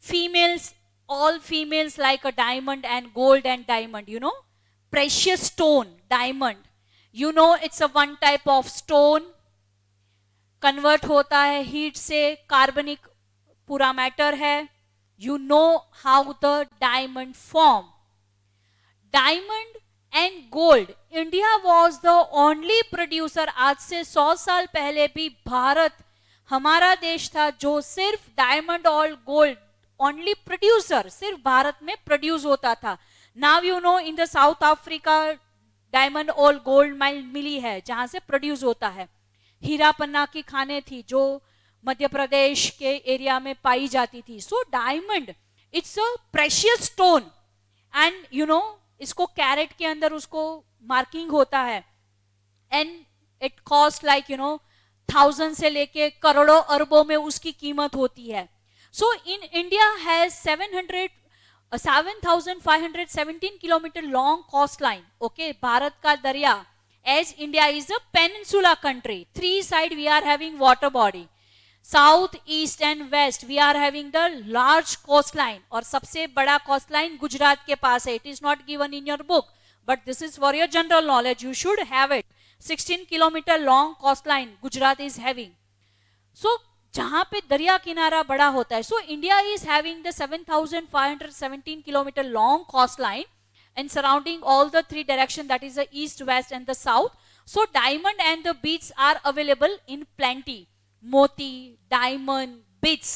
females, all females like a diamond, and gold and diamond, you know, precious stone, diamond, you know, it's a one type of stone, convert होता है heat से, कार्बनिक पूरा matter है. You know how the diamond form. Diamond and gold, India was the only producer, आज से 100 साल पहले भी भारत हमारा देश था जो सिर्फ डायमंड और गोल्ड ओनली प्रोड्यूसर, सिर्फ भारत में प्रोड्यूस होता था. Now you know in the south Africa diamond और गोल्ड माइन मिली है जहां से प्रोड्यूस होता है. हीरा पन्ना की खाने थी जो मध्य प्रदेश के एरिया में पाई जाती थी. So diamond it's a precious stone and you know इसको कैरेट के अंदर उसको मार्किंग होता है and it cost like you no 1000 से लेके करोड़ों अरबों में उसकी कीमत होती है. So in India has 7,517 kilometre long coast line. Okay, Bharat का दरिया, as India is a peninsula country, 3 side we are having water body, south, east and west we are having the large coastline, और सबसे बड़ा coastline Gujarat के पास है. It is not given in your book, but this is for your general knowledge, you should have it. 16 kilometer long coastline Gujarat is having. So जहां पे दरिया किनारा बड़ा होता है, so India is having the 7,517 kilometer long coastline and surrounding all the 3 direction, that is the east, west and the south. So diamond and the beads are available in plenty. मोती, diamond, beads,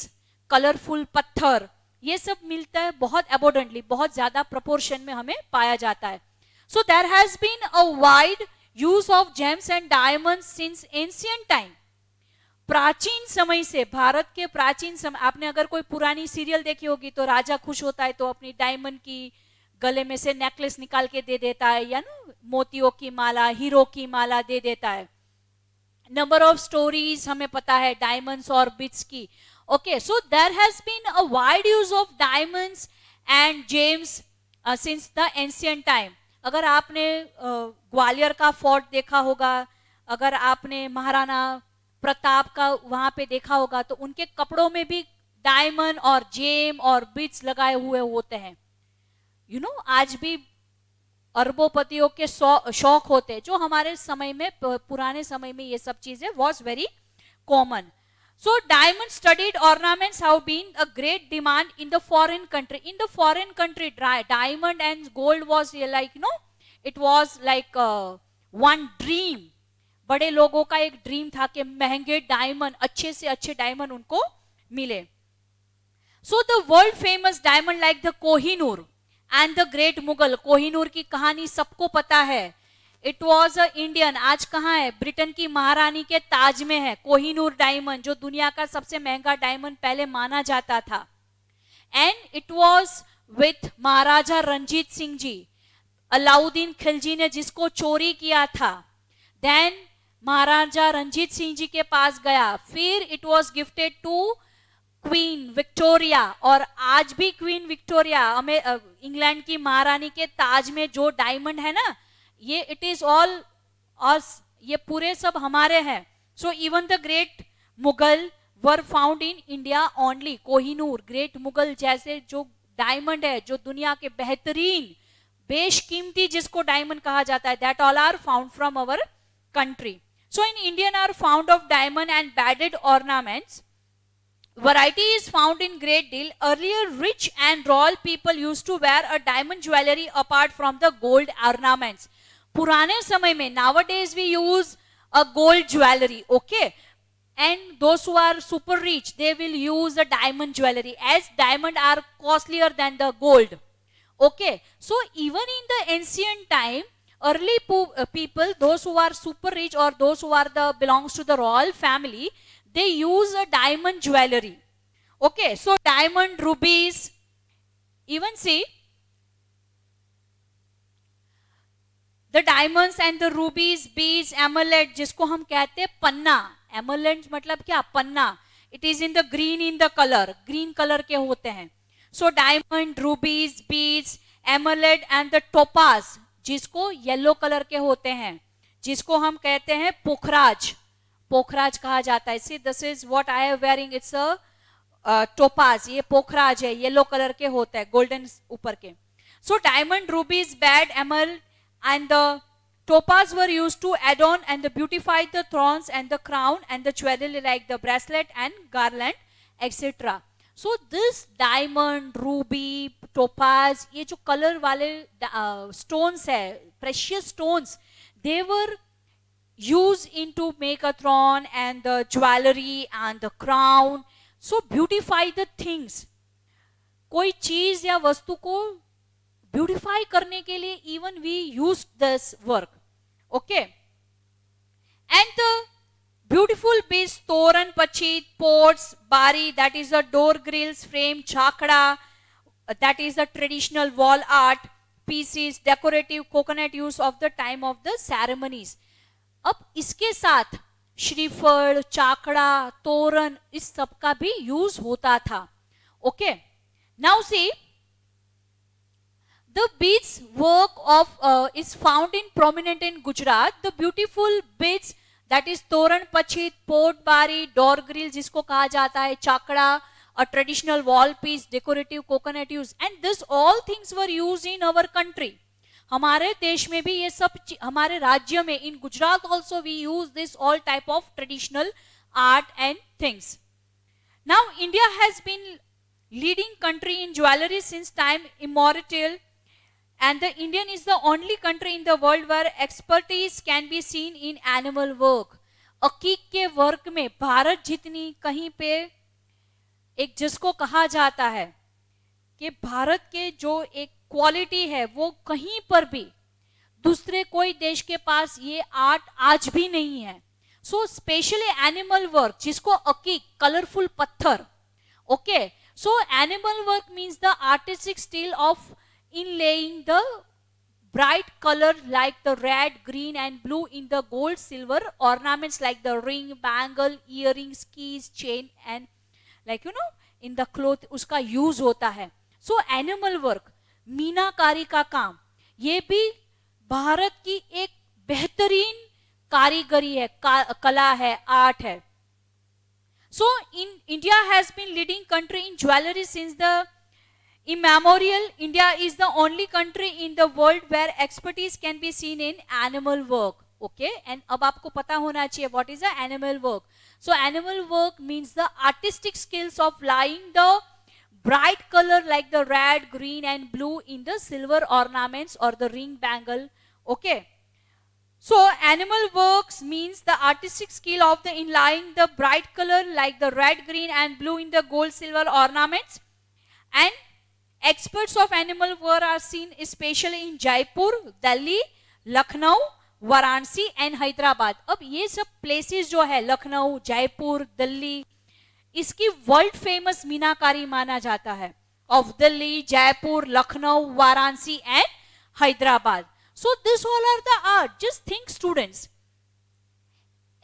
colorful पत्थर, ये सब मिलता है बहुत abundantly, बहुत ज्यादा proportion में हमें पाया जाता है. So there has been a wide use of gems and diamonds since ancient time. प्राचीन समय से, भारत के प्राचीन समय, आपने अगर कोई पुरानी सीरियल देखी होगी तो राजा खुश होता है तो अपनी डायमंड की गले में से नेकलेस निकाल के दे देता है, या ना मोतियों की माला, हीरो की माला दे देता है. नंबर ऑफ स्टोरीज हमें पता है डायमंड्स और बीड्स की. Okay, so there has been a wide use of diamonds and gems since the ancient time. अगर आपने ग्वालियर का फोर्ट देखा होगा, अगर आपने महाराणा प्रताप का वहां पे देखा होगा, तो उनके कपड़ों में भी डायमंड और जेम और बीड्स लगाए हुए होते हैं. यू नो आज भी अरबोपतियों के शौक होते हैं, जो हमारे समय में, पुराने समय में ये सब चीजें was very common. So diamond studded ornaments have been a great demand in the foreign country. In the foreign country diamond and gold was like no, it was like one dream. बड़े लोगों का एक dream था कि महंगे diamond, अच्छे से अच्छे डायमंड उनको मिले. So the world famous diamond like the Kohinoor and the great Mughal. Kohinoor की कहानी सबको पता है. इट वॉज अ इंडियन, आज कहाँ है, ब्रिटेन की महारानी के ताज में है कोहिनूर डायमंड, जो दुनिया का सबसे महंगा डायमंड पहले माना जाता था. And it was with Maharaja Ranjit Singh ji. Alauddin Khilji ने जिसको चोरी किया था, देन महाराजा रंजीत सिंह जी के पास गया, फिर it was gifted to Queen Victoria. और आज भी क्वीन विक्टोरिया, इंग्लैंड की महारानी के ताज में जो डायमंड है ना, ये इट इज ऑल अस, ये पूरे सब हमारे हैं. So even the great Mughal were found in India only. Kohinoor, great Mughal जैसे जो डायमंड है, जो दुनिया के बेहतरीन, बेशकीमती जिसको डायमंड कहा जाता है, that all are found from our country. So in Indian are found of diamond and beaded ornaments. Variety is found in great deal. Earlier, rich and royal people used to wear a diamond jewelry apart from the gold ornaments. पुराने समय में, nowadays we use a gold jewelry, okay? And those who are super rich, they will use a diamond jewelry, as diamond are costlier than the gold. Okay, so even in the ancient time, early people, those who are super rich or those who are belongs to the royal family, they use a diamond jewelry. Okay, so diamond, rubies, even see the diamonds and the rubies, beads, amulet, जिसको हम कहते हैं पन्ना. Emerald मतलब क्या, पन्ना. It is in the green, in the colour, green colour के होते हैं. So diamond, rubies, beads, emerald and the topaz, जिसको येलो कलर के होते हैं. जिसको हम कहते हैं पोखराज, पोखराज कहा जाता है। सी this is what I am wearing, it's a topaz, ये पोखराज है, येलो कलर के होता है, गोल्डन ऊपर के। सो diamond, रूबीज, bad, emerald and the topaz were used to adorn and beautify the thrones and the crown and the jewelry like the bracelet and garland etc. So this diamond, ruby, topaz, ये जो colour वाले stones है, precious stones, they were used in to make a throne and the jewelry and the crown, so beautify the things. कोई चीज या वस्तु को beautify करने के लिए even we use this work, okay. And the beautiful beads, toran, pachhit, ports, bari, that is the door grills, frame, jhakda, that is the traditional wall art pieces, decorative coconut use of the time of the ceremonies. अब इसके साथ श्रीफल, चाकड़ा, तोरण, इस सब का भी use होता था, okay. Now see the beads work of is found in prominent in Gujarat. The beautiful beads, that is toran, pachit, port bari, door grill जिसको कहा जाता है, चाकड़ा, a traditional wall piece, decorative coconut use, and this all things were used in our country. हमारे देश में भी ये सब, हमारे राज्य में, in Gujarat also we use this all type of traditional art and things. Now India has been leading country in jewelry since time immemorial. And the Indian is the only country in the world where expertise can be seen in animal work. अकीक के work में भारत जितनी कहीं पे एक जिसको कहा जाता है कि भारत के जो एक क्वालिटी है वो कहीं पर भी दूसरे कोई देश के पास ये आर्ट आज भी नहीं है। सो स्पेशली एनिमल वर्क, जिसको अकीक, कलरफुल पत्थर, okay. So animal work means the artistic style of inlaying the bright color like the red, green and blue in the gold, silver ornaments like the ring, bangle, earrings, keys, chain and like you know in the cloth उसका use होता है। So animal work, मीनाकारी का काम, ये भी भारत की एक बेहतरीन कारीगरी है, कला है, आर्ट है। So in India has been leading country in jewelry since the immemorial. India is the only country in the world where expertise can be seen in animal work, okay। and अब आपको पता होना चाहिए what is the animal work. So animal work means the artistic skills of laying the bright color like the red, green and blue in the silver ornaments or the ring, bangle, okay। So animal works means the artistic skill of the inlaying the bright color like the red, green and blue in the gold, silver ornaments, and experts of animal work are seen especially in Jaipur, Delhi, Lucknow, Varanasi and Hyderabad. अब ये सब places जो है, लखनऊ, जयपुर, दिल्ली, इसकी world famous मीनाकारी माना जाता है, of Delhi, Jaipur, Lucknow, Varanasi and Hyderabad. So this all are the art. Just think students,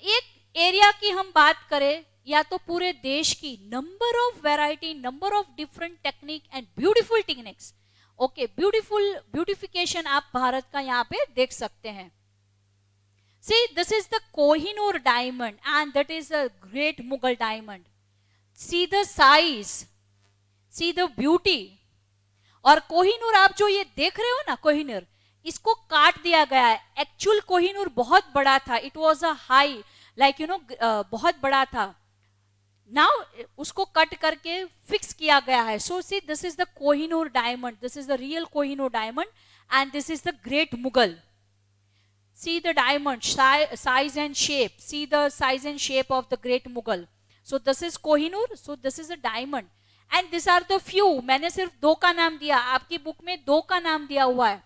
एक एरिया की हम बात करें या तो पूरे देश की, number of variety, number of different technique and beautiful techniques, okay. Beautification आप भारत का यहाँ पे देख सकते हैं। See this is the Kohinoor diamond and that is a great Mughal diamond. See the size, see the beauty. और कोहिनूर आप जो ये देख रहे हो ना, कोहिनूर, इसको काट दिया गया है। एक्चुअल कोहिनूर बहुत बड़ा था, it was a high like you no, बहुत बड़ा था। नाउ उसको कट करके फिक्स किया गया है। So see this is the Kohinoor diamond, this is the real Kohinoor diamond and this is the great Mughal. See the diamond size and shape, see the size and shape of the great Mughal. So this is Kohinoor, so this is a diamond and this are the few. मैंने सिर्फ दो का नाम दिया, आपकी book में दो का नाम दिया हुआ है,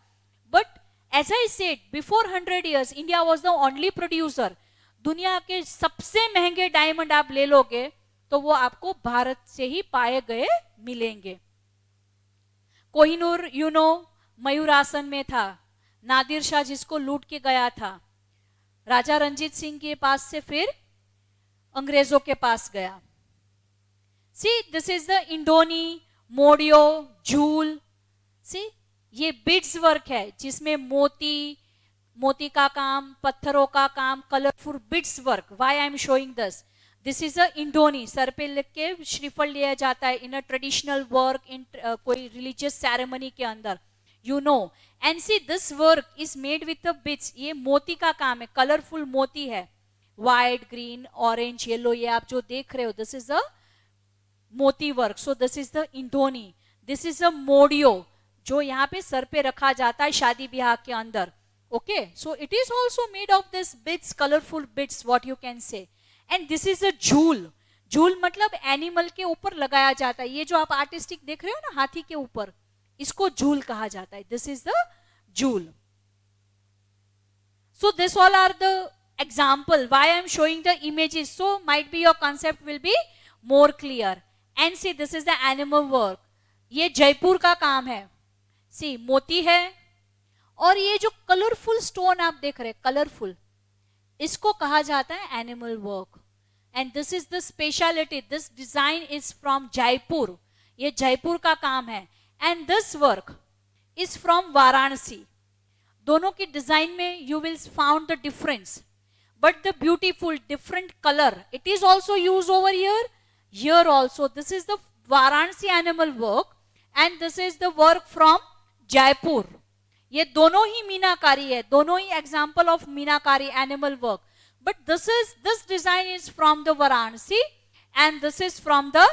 but as I said before 100 years India was the only producer. दुनिया के सबसे महंगे डायमंड आप ले लोगे तो वो आपको भारत से ही पाए गए मिलेंगे। कोहिनूर यू नो मयूरासन में था, नादिर शाह जिसको लूट के गया था, राजा रंजीत सिंह के पास से फिर अंग्रेजों के पास गया। सी दिस इज द इंडोनी, मोडियो, झूल। सी ये बीड्स वर्क है जिसमें मोती, मोती का काम, पत्थरों का काम, colourful bits work. Why I am showing this is a indoni. सर पे लिख के श्रीफल लिया जाता है इन अ ट्रेडिशनल वर्क, इन कोई रिलीजियस सेरेमनी के अंदर, you know. And see this work is made with the bits. ये मोती का काम है, कलरफुल मोती है, व्हाइट, ग्रीन, ऑरेंज, येलो, ये आप जो देख रहे हो, this is a moti work. So this is the indoni. This is a modiyo, जो यहाँ पे सर पे रखा जाता है शादी ब्याह के अंदर. Okay, so it is also made of this bits, colourful bits, what you can say. And this is अ झूल. झूल मतलब एनिमल के ऊपर लगाया जाता है. ये जो आप आर्टिस्टिक देख रहे हो ना हाथी के ऊपर, इसको झूल कहा जाता है. दिस इज द झूल. So this all are the example why I am showing the images, so might be your concept will be more clear. And see, this is the animal work. ये जयपुर का काम है. See, मोती है, और ये जो कलरफुल स्टोन आप देख रहे हैं, कलरफुल, इसको कहा जाता है animal work. And this is the speciality. This design is from Jaipur. ये जयपुर का काम है. And this work is from Varanasi. दोनों की डिजाइन में you will found the difference, but the beautiful different colour, it is also use over here also. This is the Varanasi animal work and this is the work from Jaipur. ये दोनों ही मीनाकारी है, दोनों ही example of meenakari animal work. But this design is from the Varanasi and this is from the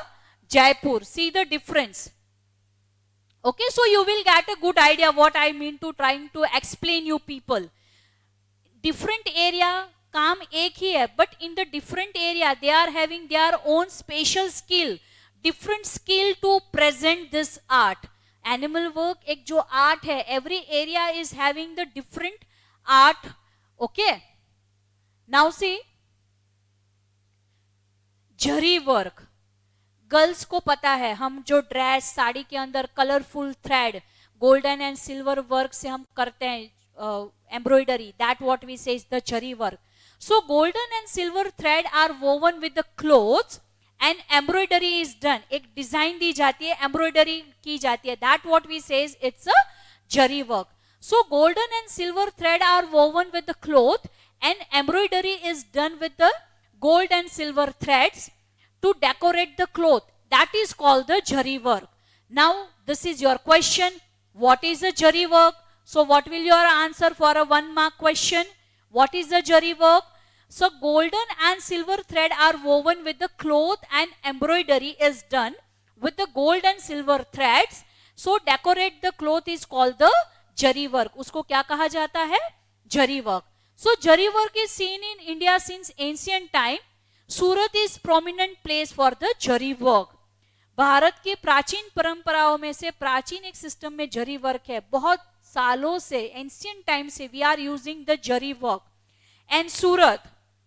Jaipur. See the difference. Okay, so you will get a good idea what I mean to trying to explain you people. Different area, काम एक ही है, but in the different area they are having their own special skill, different skill to present this art. Animal work एक जो art है, every area is having the different art. Okay, now see, zari work. Girls को पता है, हम जो dress, sari के अंदर colourful thread, golden and silver work से हम करते हैं embroidery, that what we say is the zari work. So golden and silver thread are woven with the clothes and embroidery is done. एक डिजाइन दी जाती है, एम्ब्रॉयडरी की जाती है, that what we say it's a zari work. So golden and silver thread are woven with the cloth and embroidery is done with the gold and silver threads to decorate the cloth. That is called the jari work. Now this is your question, what is the jari work? So what will your answer for a 1 mark question? What is the jari work? So golden and silver thread are woven with the cloth and embroidery is done with the gold and silver threads. So decorate the cloth is called the jari work. उसको क्या कहा जाता है? जरी work. So jari work is seen in India since ancient time. Surat is prominent place for the zari work. Bharat के प्राचीन परंपराओं में से प्राचीन एक सिस्टम में जरी वर्क है. बहुत सालों से, एंशियंट टाइम से we are using the zari work. And Surat,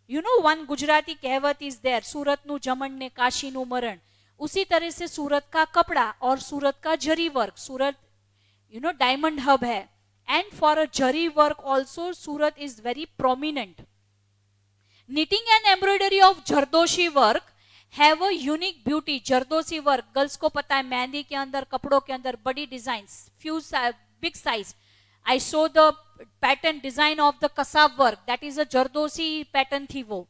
you know one Gujarati kahevat is there, Surat नु जमण ने काशी नु मरण. उसी तरह से सूरत का कपड़ा और सूरत का zari work, Surat you know diamond hub है. And for a zari work also Surat is very prominent. Knitting and embroidery of Jardoshi work have a unique beauty. Jardoshi work, girls को पता है, मेहंदी के अंदर, कपड़ों के अंदर बड़ी designs, few big size. I saw the pattern design of the kasab work, that is a Jardoshi pattern थी वो.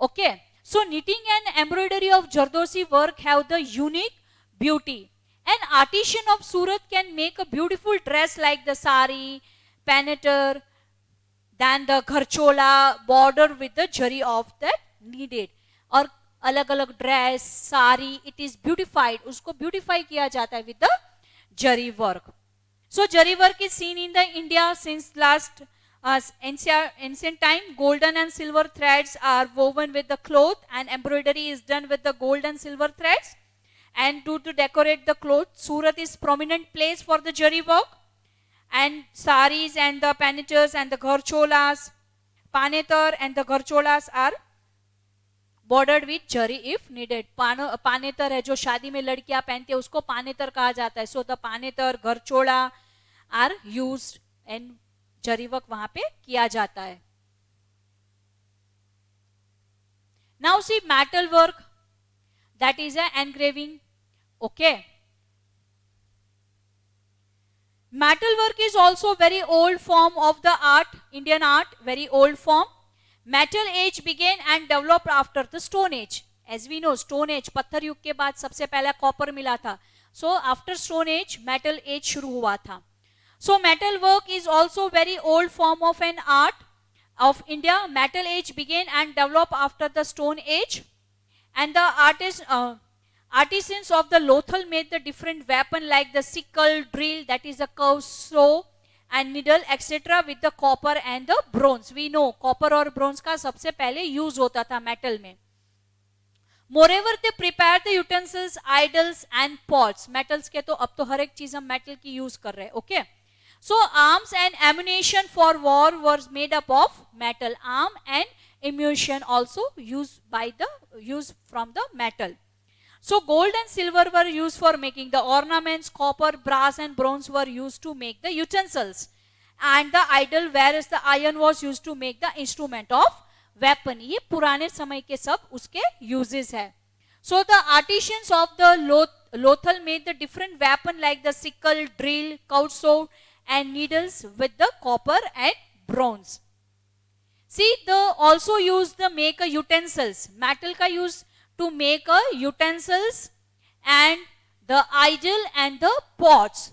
Okay, so knitting and embroidery of Jardoshi work have the unique beauty. An artisan of Surat can make a beautiful dress like the sari, panetter, than the gharchola border with the jari of that needed. और अलग अलग dress, sari, it is beautified, उसको beautify किया जाता है with the zari work. So zari work is seen in the India since last ancient time. Golden and silver threads are woven with the cloth and embroidery is done with the gold and silver threads. And to decorate the cloth, Surat is prominent place for the jari work. And saris and the paneters and the gharcholas, panetar and the gharcholas are bordered with jari if needed. Panetar है जो शादी में लड़कियां पहनती है, उसको पानेतर कहा जाता है. So the panetar, gharchola are used and zari work वहां पे किया जाता है. Now see metal work, that is engraving. Okay, Metalwork is also very old form of the art, Indian art, very old form. Metal age began and developed after the Stone Age. As we know, Stone Age, पत्थर युग के बाद सबसे पहला copper मिला था. So after Stone Age, Metal Age शुरू हुआ था. So metal work is also very old form of an art of India. Metal Age began and developed after the Stone Age, and the artisans of the Lothal made the different weapon like the sickle, drill, that is the curved saw, and needle, etc. with the copper and the bronze. We know copper और bronze का सबसे पहले use होता था metal में. Moreover, they prepared the utensils, idols and pots. Metals के तो अब तो हर एक चीज हम metal की use कर रहे हैं, okay? So arms and ammunition for war was made up of metal. Arm and ammunition also used from the metal. So gold and silver were used for making the ornaments, copper, brass and bronze were used to make the utensils, and the idol, whereas the iron was used to make the instrument of weapon. ये पुराने समय के सब उसके uses है. So the artisans of the Lothal made the different weapon like the sickle, drill, curved sword and needles with the copper and bronze. See, they also use the make a utensils. Metal का use to make a utensils and the idol and the pots.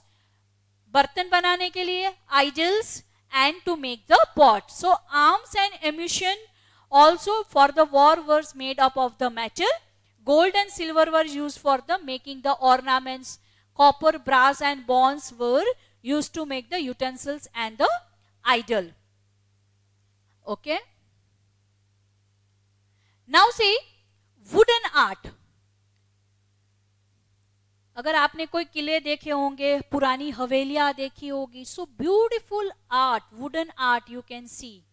बर्तन बनाने के लिए idols and to make the pot. So arms and ammunition also for the war was made up of the metal. Gold and silver were used for the making the ornaments. Copper, brass and bronze were used to make the utensils and the idol. Okay. Now see, wooden art. अगर आपने कोई किले देखे होंगे, पुरानी हवेलियां देखी होगी, so beautiful art, wooden art you can see.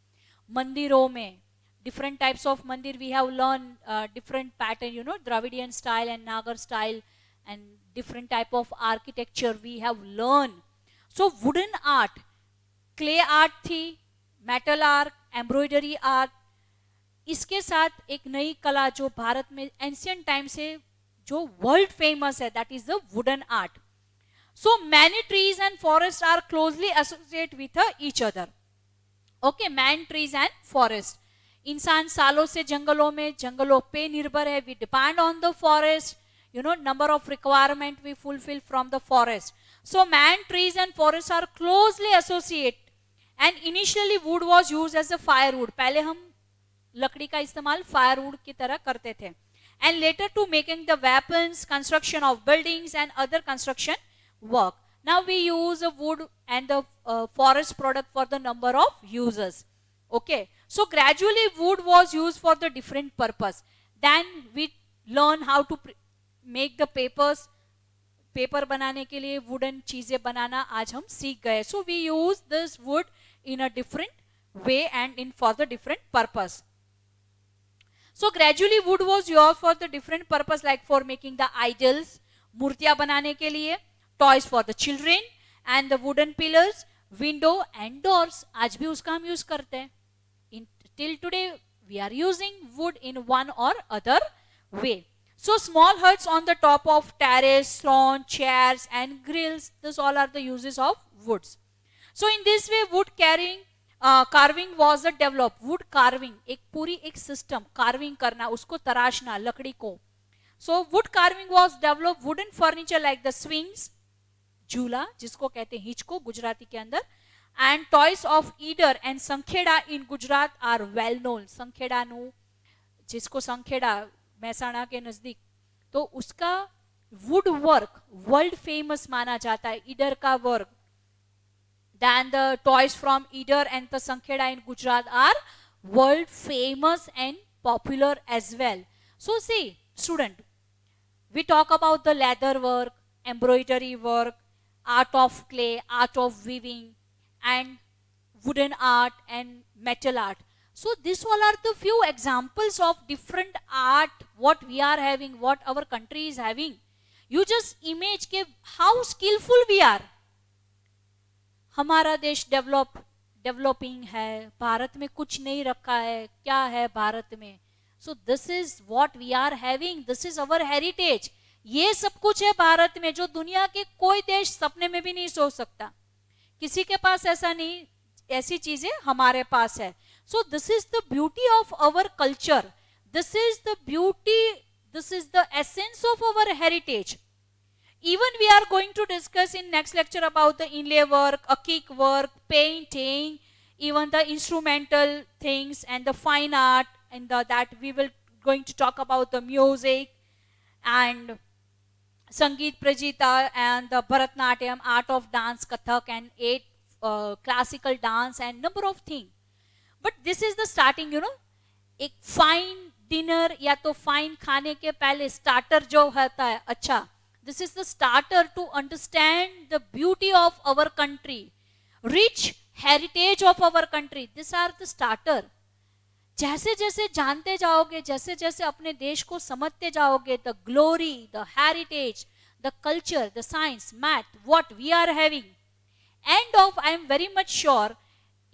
मंदिरों में different types of mandir we have learned different pattern, you know, Dravidian style and Nagar style and different type of architecture we have learned. So wooden art, clay art थी, metal art, embroidery art. इसके साथ एक नई कला जो भारत में ancient time से जो वर्ल्ड फेमस है, that is the wooden art. So many trees and forest are closely associate with each other. Okay, man trees and forest. इंसान सालों से जंगलों पे निर्भर है. We depend on the forest, you know, number of requirement we fulfill from the forest. So man, trees and forests are closely associated, and initially wood was used as a firewood. पहले हम लकड़ी का इस्तेमाल firewood की तरह करते थे, and later to making the weapons, construction of buildings and other construction work. Now we use a wood and the forest product for the number of uses. Okay, so gradually wood was used for the different purpose. Then we learn how to make the papers. Paper बनाने के लिए wooden चीजें बनाना आज हम सीख गए. So we use this wood in a different way and in for the different purpose. So gradually wood was used for the different purpose, like for making the idols, मूर्तियां बनाने के लिए, toys for the children and the wooden pillars, window and doors. आज भी उसका हम use करते हैं. In till today we are using wood in one or other way. So small huts on the top of terrace, lawn, chairs and grills, this all are the uses of woods. So in this way wood carving was developed. Wood carving, एक पूरी एक system, carving करना, उसको तराशना लकड़ी को. So wood carving was developed. Wooden furniture like the swings, झूला जिसको कहते हैं हिचको गुजराती के अंदर, and toys of Idar and Sankheda in Gujarat are well known. Sankheda नु जिसको संखेड़ा मैसाणा के नजदीक, तो उसका वुड वर्क वर्ल्ड फेमस माना जाता है, ईडर का work. Then the toys from Idar and the Sankheda in Gujarat are world famous and popular as well. So see student, we talk about the leather work, embroidery work, art of clay, art of weaving and wooden art and metal art. So this all are the few examples of different art what we are having, what our country is having. You just image के how skillful we are. हमारा देश developing है, भारत में कुछ नहीं रखा है, क्या है भारत में. So this is what we are having, this is our heritage. ये सब कुछ है भारत में जो दुनिया के कोई देश सपने में भी नहीं सोच सकता. किसी के पास ऐसा नहीं, ऐसी चीजें हमारे पास है. So this is the beauty of our culture, this is the beauty, this is the essence of our heritage. Even we are going to discuss in next lecture about the inlay work, acrylic work, painting, even the instrumental things and the fine art, and that we will going to talk about the music and Sangeet Prajita and the Bharatnatyam, art of dance, Kathak and 8 classical dance and number of things. But this is the starting, एक fine dinner या तो fine खाने के पहले starter जो होता है, अच्छा, this is the starter to understand the beauty of our country, rich heritage of our country. This are the starter. जैसे जैसे जानते जाओगे, जैसे जैसे अपने देश को समझते जाओगे, the glory, the heritage, the culture, the science, math, what we are having, and of I am very much sure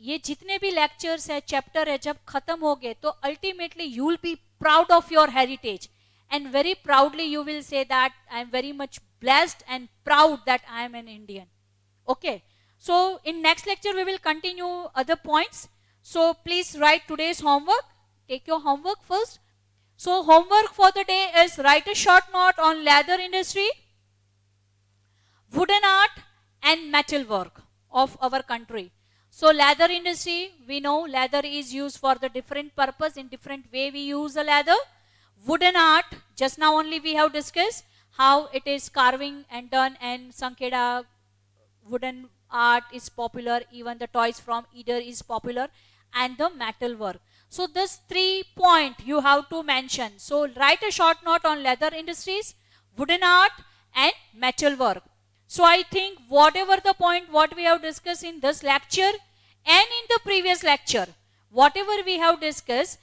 ये जितने भी लेक्चर्स है, चैप्टर है, जब खत्म हो गए तो ultimately you will be proud of your heritage and very proudly you will say that I am very much blessed and proud that I am an Indian. Okay, so in next lecture we will continue other points. So please write today's homework. Take your homework first. So homework for the day is write a short note on leather industry, wooden art and metal work of our country. So leather industry, we know leather is used for the different purpose, in different way we use the leather. Wooden art, just now only we have discussed how it is carving and done, and Sankeda wooden art is popular, even the toys from Eder is popular, and the metal work. So this 3 points you have to mention. So write a short note on leather industries, wooden art and metal work. So I think whatever the point what we have discussed in this lecture and in the previous lecture, whatever we have discussed,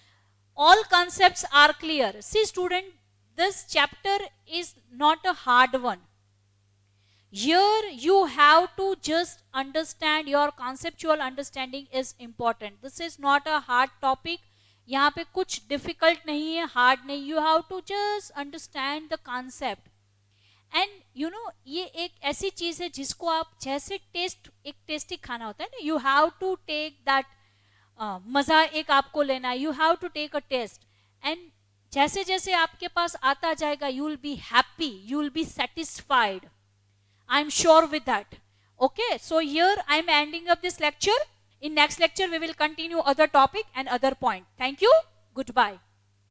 all concepts are clear. See student, this chapter is not a hard one. Here you have to just understand, your conceptual understanding is important. This is not a hard topic. यहाँ पे कुछ difficult नहीं है, hard नहीं. You have to just understand the concept. And you know ये एक ऐसी चीज है जिसको आप जैसे टेस्ट, एक टेस्टी खाना होता है ना, you have to take that, मजा एक आपको लेना है, you have to take a taste, and जैसे जैसे आपके पास आता जाएगा you will be happy, you will be satisfied, I am sure with that. Okay, so here I am ending up this lecture. In next lecture we will continue other topic and other point. Thank you. Goodbye.